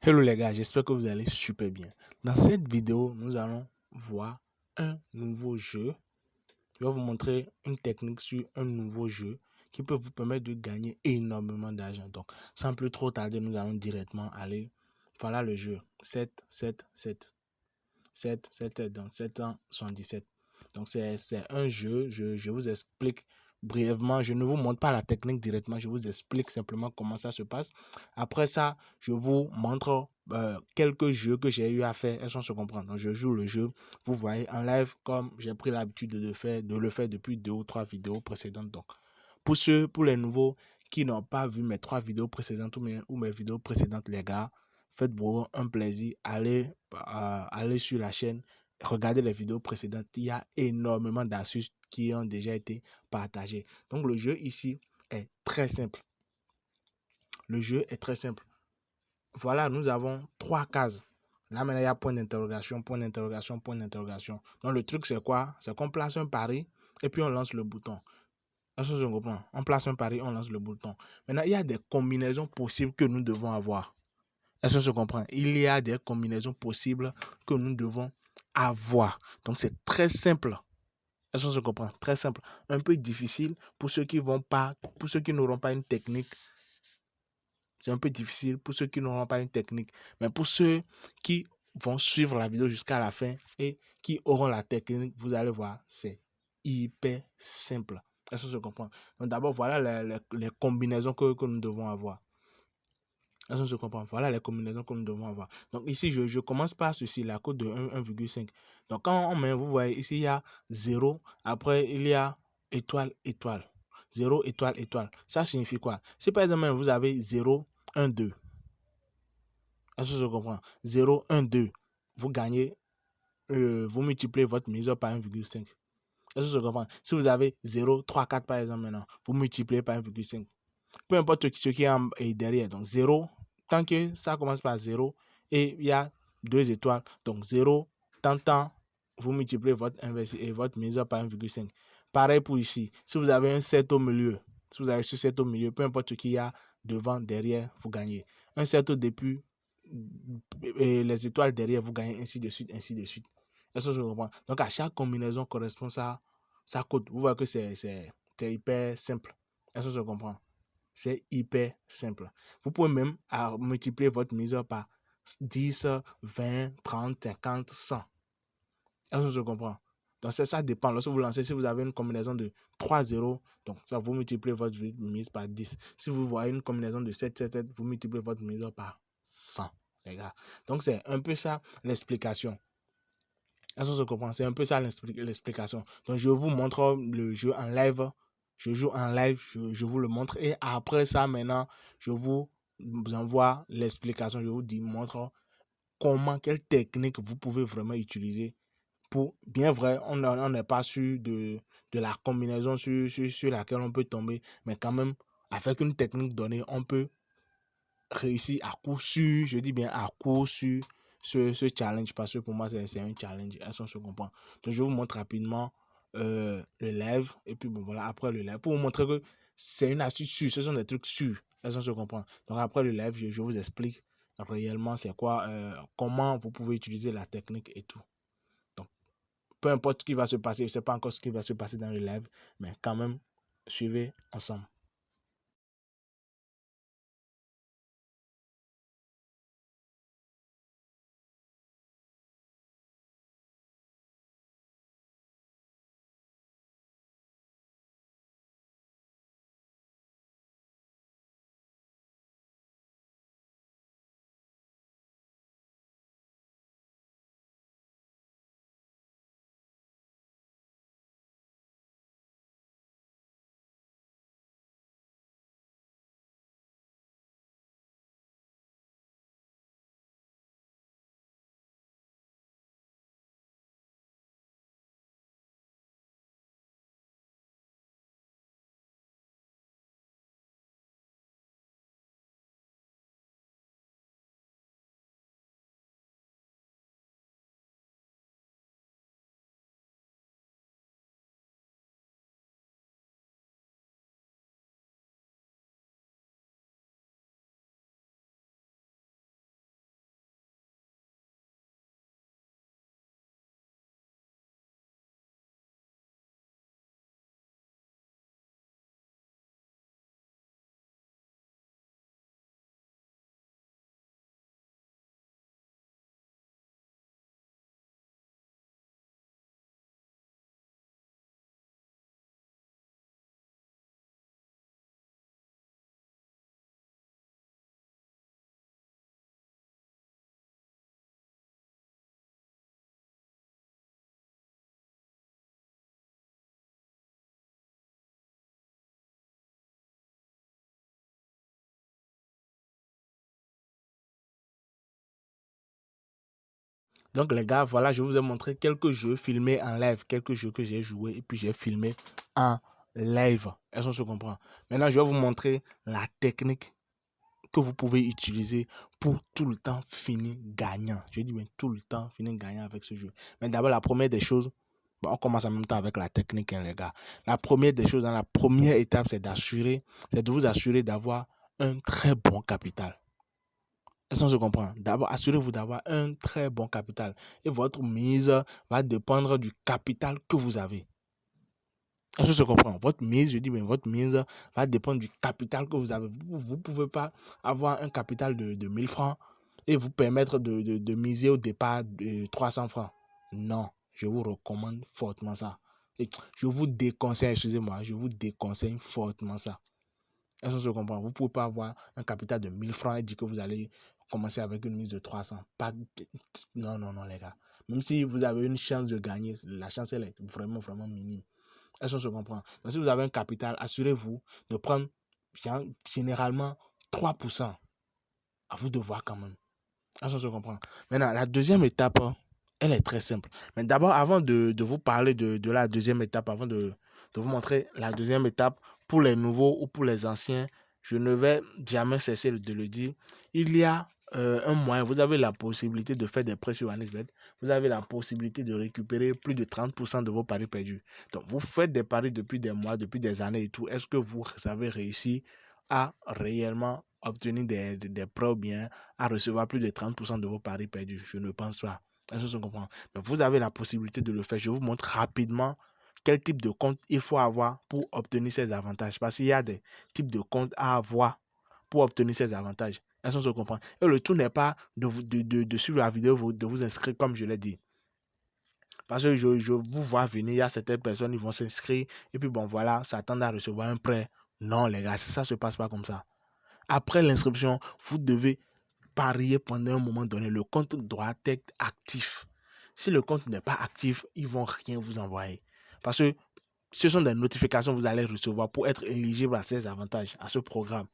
Hello les gars, j'espère que vous allez super bien. Dans cette vidéo, nous allons voir un nouveau jeu. Je vais vous montrer une technique sur un nouveau jeu qui peut vous permettre de gagner énormément d'argent. Donc, sans plus trop tarder, nous allons directement aller. Voilà le jeu. 7, 7, 7. 7, 7, 7, donc 777. Donc, c'est un jeu. Je vous explique brièvement. Je ne vous montre pas la technique directement. Je vous explique simplement comment ça se passe. Après ça, je vous montre quelques jeux que j'ai eu à faire. Est-ce qu'on se comprend? Donc, je joue le jeu. Vous voyez en live comme j'ai pris l'habitude de le faire depuis 2 ou 3 vidéos précédentes. Donc, pour les nouveaux qui n'ont pas vu mes 3 vidéos précédentes ou mes vidéos précédentes, les gars, faites-vous un plaisir, allez sur la chaîne, regardez les vidéos précédentes. Il y a énormément d'astuces qui ont déjà été partagées. Donc le jeu ici est très simple. Le jeu est très simple. Voilà, nous avons 3 cases. Là maintenant, il y a point d'interrogation, point d'interrogation, point d'interrogation. Donc le truc c'est quoi? C'est qu'on place un pari et puis on lance le bouton. Est-ce que je comprends? On place un pari, on lance le bouton. Maintenant, il y a des combinaisons possibles que nous devons avoir. Est-ce que je comprends? Il y a des combinaisons possibles que nous devons avoir. Donc, c'est très simple. Est-ce que je comprends? Très simple. Un peu difficile pour ceux qui n'auront pas une technique. C'est un peu difficile pour ceux qui n'auront pas une technique. Mais pour ceux qui vont suivre la vidéo jusqu'à la fin et qui auront la technique, vous allez voir, c'est hyper simple. Est-ce que je comprends? Donc, d'abord, voilà les combinaisons que nous devons avoir. Est-ce que je comprends? Voilà les combinaisons que nous devons avoir. Donc ici, je commence par ceci, la cote de 1,5. Donc quand on met, vous voyez, ici, il y a 0. Après, il y a étoile, étoile. 0, étoile, étoile. Ça signifie quoi? Si par exemple, vous avez 0, 1, 2. Est-ce que je comprends? 0, 1, 2. Vous gagnez, vous multipliez votre mise par 1,5. Est-ce que je comprends? Si vous avez 0, 3, 4 par exemple maintenant, vous multipliez par 1,5. Peu importe ce qui est derrière. Donc 0, tant que ça commence par 0 et il y a 2 étoiles. Donc 0, tant, vous multipliez votre inverse et votre mesure par 1,5. Pareil pour ici. Si vous avez un 7 au milieu, si vous avez ce 7 au milieu, peu importe ce qu'il y a devant, derrière, vous gagnez. Un 7 au début et les étoiles derrière, vous gagnez ainsi de suite, ainsi de suite. Est-ce que je comprends? Donc à chaque combinaison correspond ça cote. Vous voyez que c'est hyper simple. Est-ce que je comprends? C'est hyper simple. Vous pouvez même multiplier votre mise par 10, 20, 30, 50, 100. Est-ce que je comprends? Donc ça dépend. Lorsque vous lancez, si vous avez une combinaison de 3 0, donc ça vous multipliez votre mise par 10. Si vous voyez une combinaison de 7, 7, 7, vous multipliez votre mise par 100, les gars. Donc c'est un peu ça l'explication. Est-ce que je comprends? C'est un peu ça l'explication. Donc je vous montre le jeu en live. Je joue en live, je vous le montre. Et après ça, maintenant, je vous envoie l'explication. Je vous montre comment, quelle technique vous pouvez vraiment utiliser pour, bien vrai, on n'est pas sûr de la combinaison sur laquelle on peut tomber. Mais quand même, avec une technique donnée, on peut réussir à coup sûr, je dis bien à coup sûr, ce challenge, parce que pour moi, c'est un challenge. Est-ce qu'on se comprend? Donc, je vous montre rapidement le live. Et puis, bon, voilà, après le live, pour vous montrer que c'est une astuce sûre, ce sont des trucs sûrs. Est-ce qu'on se comprend? Donc, après le live, je vous explique réellement c'est quoi, comment vous pouvez utiliser la technique et tout. Donc, peu importe ce qui va se passer, je ne sais pas encore ce qui va se passer dans le live, mais quand même, suivez ensemble. Donc les gars, voilà, je vous ai montré quelques jeux filmés en live, quelques jeux que j'ai joués et puis j'ai filmé en live. Est-ce qu'on se comprend? Maintenant, je vais vous montrer la technique que vous pouvez utiliser pour tout le temps finir gagnant. Je dis bien tout le temps finir gagnant avec ce jeu. Mais d'abord, la première des choses, on commence en même temps avec la technique, hein, les gars. La première des choses, la première étape, c'est de vous assurer d'avoir un très bon capital. Est-ce qu'on se comprend? D'abord, assurez-vous d'avoir un très bon capital. Et votre mise va dépendre du capital que vous avez. Est-ce que se comprend? Votre mise, je dis bien, votre mise va dépendre du capital que vous avez. Vous ne pouvez pas avoir un capital de 1000 francs et vous permettre de miser au départ de 300 francs. Non, je vous recommande fortement ça. Et je vous déconseille, excusez-moi, je vous déconseille fortement ça. Est-ce que se comprend? Vous ne pouvez pas avoir un capital de 1000 francs et dire que vous allez commencer avec une mise de 300. Pas... Non, non, non, les gars. Même si vous avez une chance de gagner, la chance, elle est vraiment, vraiment minime. Est-ce qu'on se comprend? Donc, si vous avez un capital, assurez-vous de prendre généralement 3%. À vous de voir quand même. Est-ce qu'on se comprend? Maintenant, la deuxième étape, elle est très simple. Mais d'abord, avant de vous parler de la deuxième étape, avant de vous montrer la deuxième étape, pour les nouveaux ou pour les anciens, je ne vais jamais cesser de le dire. Il y a un moyen, vous avez la possibilité de faire des prêts sur OneXBet. Vous avez la possibilité de récupérer plus de 30% de vos paris perdus. Donc, vous faites des paris depuis des mois, depuis des années et tout. Est-ce que vous avez réussi à réellement obtenir des prêts ou bien à recevoir plus de 30% de vos paris perdus? Je ne pense pas. Est-ce que je comprends? Mais vous avez la possibilité de le faire. Je vous montre rapidement quel type de compte il faut avoir pour obtenir ces avantages. Parce qu'il y a des types de comptes à avoir pour obtenir ces avantages. Est-ce qu'on se comprend? Et le tout n'est pas de suivre la vidéo, de vous inscrire comme je l'ai dit. Parce que je vous vois venir, il y a certaines personnes, ils vont s'inscrire et puis bon voilà, s'attendent à recevoir un prêt. Non les gars, ça ne se passe pas comme ça. Après l'inscription, vous devez parier pendant un moment donné. Le compte doit être actif. Si le compte n'est pas actif, ils ne vont rien vous envoyer. Parce que ce sont des notifications que vous allez recevoir pour être éligible à ces avantages, à ce programme.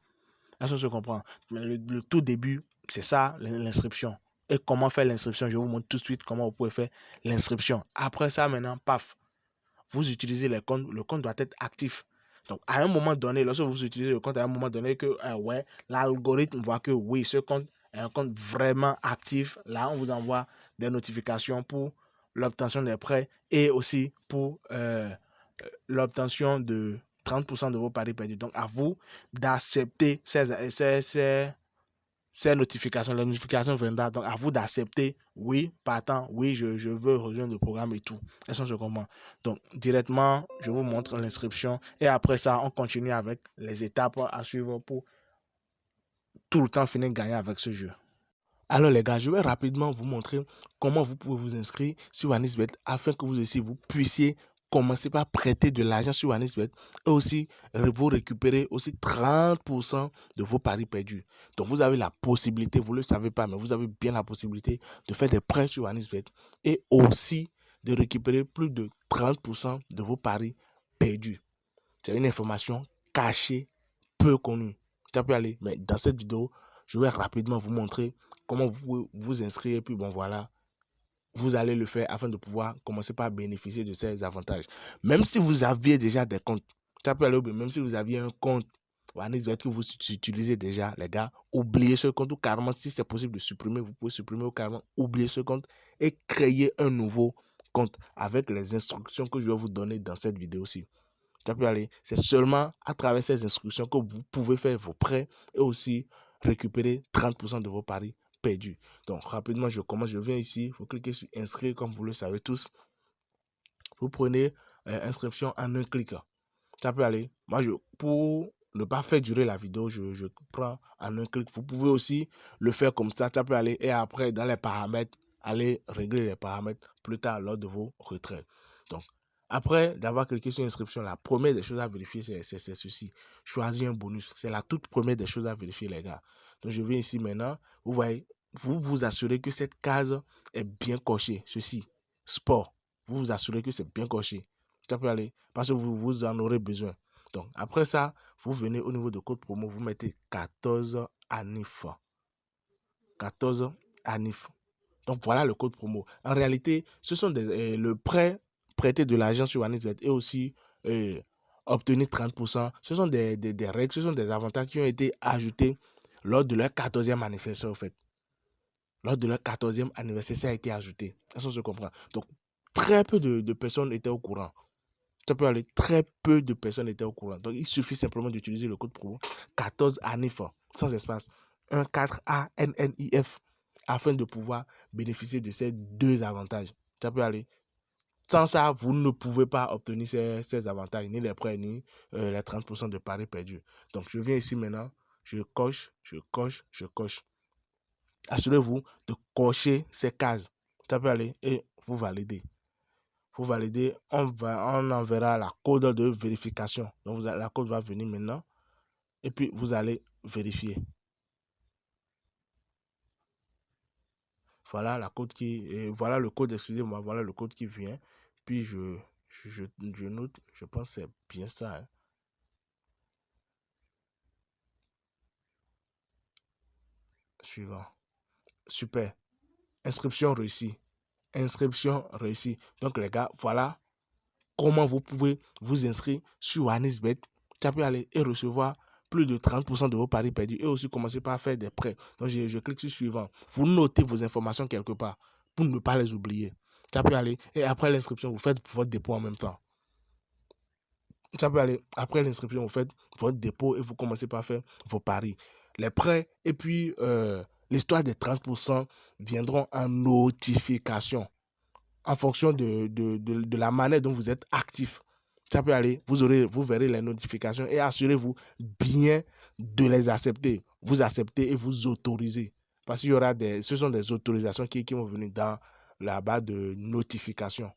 Est-ce que je comprends? Mais le tout début, c'est ça, l'inscription. Et comment faire l'inscription? Je vous montre tout de suite comment vous pouvez faire l'inscription. Après ça, maintenant, paf, vous utilisez le compte doit être actif. Donc, à un moment donné, lorsque vous utilisez le compte, à un moment donné, que ouais, l'algorithme voit que oui, ce compte est un compte vraiment actif. Là, on vous envoie des notifications pour l'obtention des prêts et aussi pour l'obtention de 30% de vos paris perdus. Donc, à vous d'accepter ces notifications. Les notifications viendront. Donc, à vous d'accepter, oui, partant, oui, je veux rejoindre le programme et tout. Est-ce que je comprends? Donc, directement, je vous montre l'inscription. Et après ça, on continue avec les étapes à suivre pour tout le temps finir gagner avec ce jeu. Alors les gars, je vais rapidement vous montrer comment vous pouvez vous inscrire sur OneXBet afin que vous aussi vous puissiez commencer par prêter de l'argent sur OneXBet et aussi vous récupérer aussi 30% de vos paris perdus. Donc vous avez la possibilité, vous ne le savez pas, mais vous avez bien la possibilité de faire des prêts sur OneXBet et aussi de récupérer plus de 30% de vos paris perdus. C'est une information cachée, peu connue. Ça peut aller, mais dans cette vidéo, je vais rapidement vous montrer comment vous vous inscrire et puis bon voilà, vous allez le faire afin de pouvoir commencer par bénéficier de ces avantages. Même si vous aviez déjà des comptes, ça peut aller, même si vous aviez un compte OneXBet que vous utilisez déjà, les gars, oubliez ce compte ou carrément, si c'est possible de supprimer, vous pouvez supprimer ou carrément oublier ce compte et créer un nouveau compte avec les instructions que je vais vous donner dans cette vidéo-ci. Ça peut aller. C'est seulement à travers ces instructions que vous pouvez faire vos prêts et aussi récupérer 30% de vos paris perdus. Donc, rapidement, je commence. Je viens ici. Vous cliquez sur inscrire comme vous le savez tous. Vous prenez inscription en un clic. Ça peut aller. Moi, pour ne pas faire durer la vidéo, je prends en un clic. Vous pouvez aussi le faire comme ça. Ça peut aller. Et après, dans les paramètres, allez régler les paramètres plus tard lors de vos retraits. Donc, après d'avoir cliqué sur inscription, la première des choses à vérifier, c'est ceci. Choisir un bonus. C'est la toute première des choses à vérifier, les gars. Donc, je viens ici maintenant. Vous voyez, vous vous assurez que cette case est bien cochée. Ceci, sport. Vous vous assurez que c'est bien coché. Ça peut aller parce que vous en aurez besoin. Donc, après ça, vous venez au niveau de code promo, vous mettez 14 ANIF. 14 ANIF. Donc, voilà le code promo. En réalité, ce sont le prêter de l'argent sur OneXBet et aussi obtenir 30%. Ce sont des règles, ce sont des avantages qui ont été ajoutés lors de leur 14e anniversaire, en fait. Lors de leur 14e anniversaire, ça a été ajouté. Est-ce qu'on se comprend? Donc, très peu de personnes étaient au courant. Ça peut aller, très peu de personnes étaient au courant. Donc, il suffit simplement d'utiliser le code promo 14 ANIF, sans espace, 14ANNIF, afin de pouvoir bénéficier de ces deux avantages. Ça peut aller. Sans ça, vous ne pouvez pas obtenir ces avantages, ni les prêts, ni les 30% de paris perdus. Donc, je viens ici maintenant, je coche, je coche, je coche. Assurez-vous de cocher ces cases. Ça peut aller et vous validez. Vous validez, on enverra la code de vérification. Donc, la code va venir maintenant et puis vous allez vérifier. Voilà la code voilà le code, excusez-moi, voilà le code qui vient. Puis je note, je pense que c'est bien ça. Hein. Suivant. Super. Inscription réussie. Inscription réussie. Donc les gars, voilà comment vous pouvez vous inscrire sur OneXBet. Ça peut aller et recevoir plus de 30% de vos paris perdus et aussi commencer par faire des prêts. Donc, je clique sur suivant. Vous notez vos informations quelque part pour ne pas les oublier. Ça peut aller et après l'inscription, vous faites votre dépôt en même temps. Ça peut aller après l'inscription, vous faites votre dépôt et vous commencez par faire vos paris. Les prêts et puis l'histoire des 30% viendront en notification en fonction de la manière dont vous êtes actif. Ça peut aller, vous verrez les notifications et assurez-vous bien de les accepter. Vous acceptez et vous autorisez. Parce qu'il y aura ce sont des autorisations qui vont venir dans la barre de notification.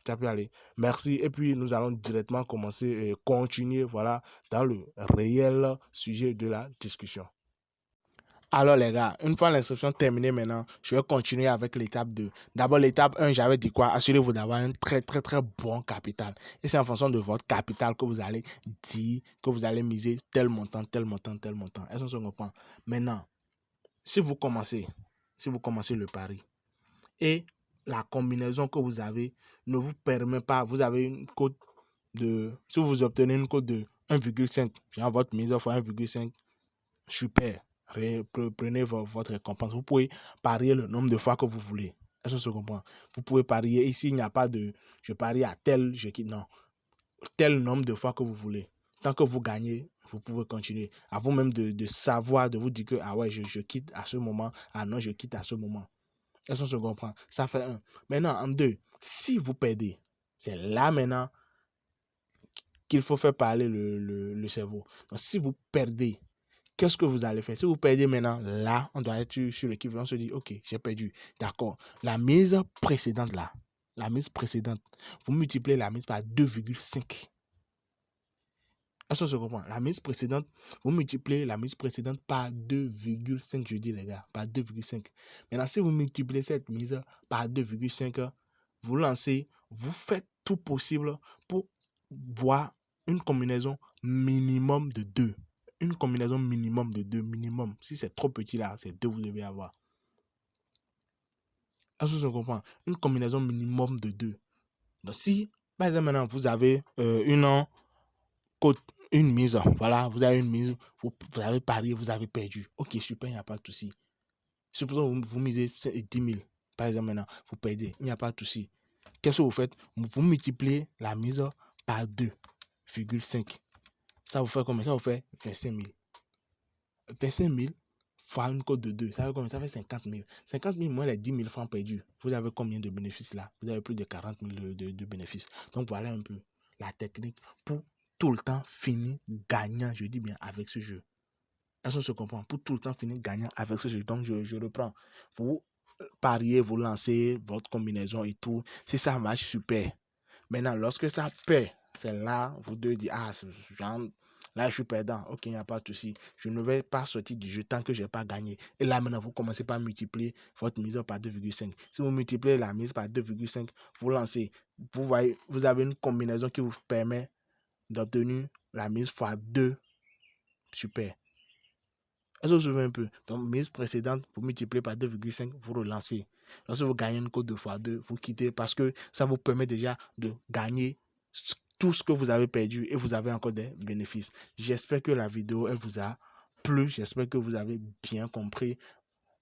Ça peut aller. Merci. Et puis, nous allons directement commencer et continuer, voilà, dans le réel sujet de la discussion. Alors les gars, une fois l'inscription terminée maintenant, je vais continuer avec l'étape 2. D'abord l'étape 1, j'avais dit quoi? Assurez-vous d'avoir un très bon capital. Et c'est en fonction de votre capital que vous allez dire que vous allez miser tel montant, tel montant, tel montant. Est-ce qu'on se comprend? Maintenant, si vous commencez le pari et la combinaison que vous avez ne vous permet pas, vous avez une cote si vous obtenez une cote de 1,5, genre votre mise fois 1,5, super. Prenez votre récompense. Vous pouvez parier le nombre de fois que vous voulez. Est-ce que se comprend? Vous pouvez parier. Ici, il n'y a pas de je parie à tel, je quitte. Non. Tel nombre de fois que vous voulez. Tant que vous gagnez, vous pouvez continuer. À vous même de savoir, de vous dire que ah ouais, je quitte à ce moment. Ah non, je quitte à ce moment. Est-ce que se comprend? Ça fait un. Maintenant, en deux, si vous perdez, c'est là maintenant qu'il faut faire parler le cerveau. Donc, si vous perdez, qu'est-ce que vous allez faire? Si vous perdez maintenant, là, on doit être sur l'équivalent, on se dit, ok, j'ai perdu. D'accord. La mise précédente, là, la mise précédente, vous multipliez la mise par 2,5. Est-ce que se comprend? La mise précédente, vous multipliez la mise précédente par 2,5, je dis les gars, par 2,5. Maintenant, si vous multipliez cette mise par 2,5, vous lancez, vous faites tout possible pour voir une combinaison minimum de 2. Une combinaison minimum de 2, minimum. Si c'est trop petit là, c'est 2 vous devez avoir. Est-ce que je comprends? Une combinaison minimum de 2. Donc si, par exemple maintenant, vous avez une mise, voilà, vous avez une mise, vous avez parié, vous avez perdu. Ok, super, il n'y a pas de souci. Supposons que vous misez 10 000, par exemple maintenant, vous perdez, il n'y a pas de souci. Qu'est-ce que vous faites? Vous multipliez la mise par 2,5. Ça vous fait combien? Ça vous fait 25 000. 25 000 fois une cote de 2, ça fait combien? Ça fait 50 000. 50 000 moins les 10 000 francs perdus. Vous avez combien de bénéfices là? Vous avez plus de 40 000 de bénéfices. Donc voilà un peu la technique pour tout le temps finir gagnant, je dis bien, avec ce jeu. Est-ce qu'on se comprend? Pour tout le temps finir gagnant avec ce jeu. Donc je reprends. Vous pariez, vous lancez votre combinaison et tout. Si ça marche, super. Maintenant, lorsque ça perd, c'est là, vous devez dire, ah, genre, là, je suis perdant. Ok, il n'y a pas de souci. Je ne vais pas sortir du jeu tant que je n'ai pas gagné. Et là, maintenant, vous commencez par multiplier votre mise par 2,5. Si vous multipliez la mise par 2,5, vous lancez. Vous voyez, vous avez une combinaison qui vous permet d'obtenir la mise fois 2. Super. Est-ce que vous suivez un peu? Donc, mise précédente, vous multipliez par 2,5, vous relancez. Lorsque vous gagnez une cote de x2, vous quittez parce que ça vous permet déjà de gagner tout ce que vous avez perdu et vous avez encore des bénéfices. J'espère que la vidéo, elle vous a plu. J'espère que vous avez bien compris.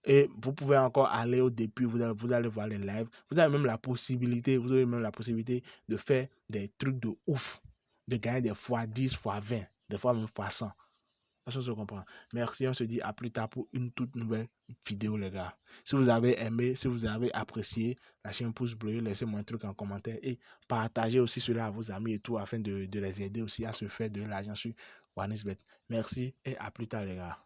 Et vous pouvez encore aller au début, vous allez voir les lives. Vous avez même la possibilité, de faire des trucs de ouf, de gagner des fois 10, fois 20, des fois même fois 100. Ça se comprend. Merci, on se dit à plus tard pour une toute nouvelle vidéo, les gars. Si vous avez aimé, si vous avez apprécié, lâchez un pouce bleu, laissez-moi un truc en commentaire et partagez aussi cela à vos amis et tout afin de les aider aussi à se faire de l'argent sur OneXBet. Merci et à plus tard, les gars.